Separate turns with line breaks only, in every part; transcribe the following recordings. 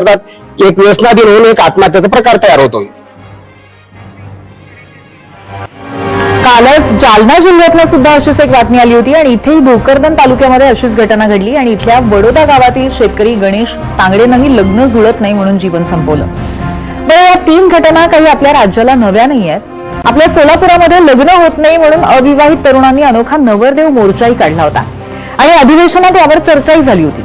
एक व्यसनाधीन होऊन एक आत्महत्याचा प्रकार तयार होतो.
कालच जालना जिल्ह्यातनं सुद्धा अशीच एक बातमी आली होती आणि इथेही भोकरदन तालुक्यामध्ये अशीच घटना घडली आणि इथल्या बडोदा गावातील शेतकरी गणेश तांगडेनंही लग्न जुळत नाही म्हणून जीवन संपवलं. बरं, या 3 घटना काही आपल्या राज्याला नव्या नाही आहेत. आपल्या सोलापुरामध्ये लग्न होत नाही म्हणून अविवाहित तरुणांनी अनोखा नवरदेव मोर्चाही काढला होता आणि अधिवेशनात यावर चर्चाही झाली होती.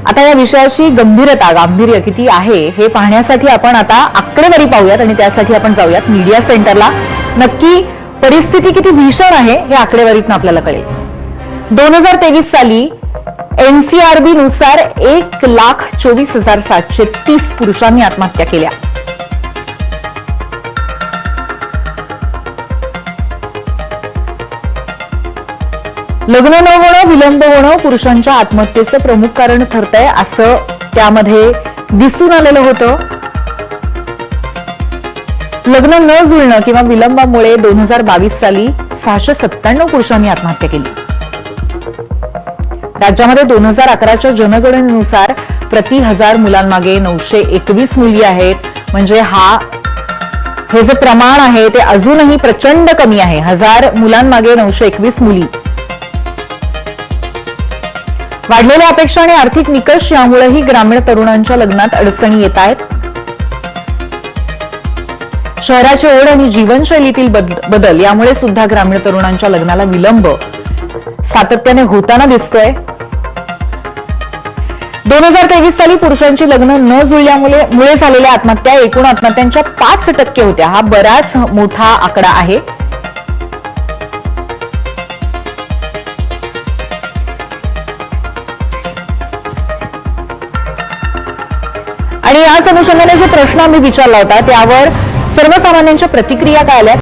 आता या विषयाची गांभीर्य किती आहे हे पाहण्यासाठी आपण आता आकडेवारी पाहूयात आणि त्यासाठी आपण जाऊयात मीडिया सेंटरला. नक्की परिस्थिती किती भीषण आहे हे आकडेवारीतून आपल्याला कळेल. 2023 साली एनसीआरबी नुसार 1,24,730 पुरुषांनी आत्महत्या केल्या. लग्न न होणं, विलंब होणं पुरुषांच्या आत्महत्येचं प्रमुख कारण ठरतंय असं त्यामध्ये दिसून आलेलं होतं. लग्न न जुळणं किंवा विलंबामुळे 2022 साली 697 पुरुषांनी आत्महत्या केली. राज्यामध्ये 2011च्या जनगणनेनुसार प्रति 1000 मुलांमागे 921 मुली आहेत. म्हणजे हे जे प्रमाण आहे ते अजूनही प्रचंड कमी आहे. 1000 मुलांमागे 921 मुली. वाढलेल्या अपेक्षा आणि आर्थिक निकष यामुळेही ग्रामीण तरुणांच्या लग्नात अडचणी येत आहेत. शहराची ओढ आणि जीवनशैलीतील बदल यामुळे सुद्धा ग्रामीण तरुणांच्या लग्नाला विलंब सातत्याने होताना दिसतोय. 2023 साली पुरुषांची लग्न न जुळल्यामुळे झालेल्या आत्महत्या एकूण आत्महत्यांच्या 5% होत्या. हा बराच मोठा आकडा आहे. आणि याच अनुषंगाने जो प्रश्न आम्ही विचारला होता त्यावर सर्वसामान्यांच्या प्रतिक्रिया काय आल्या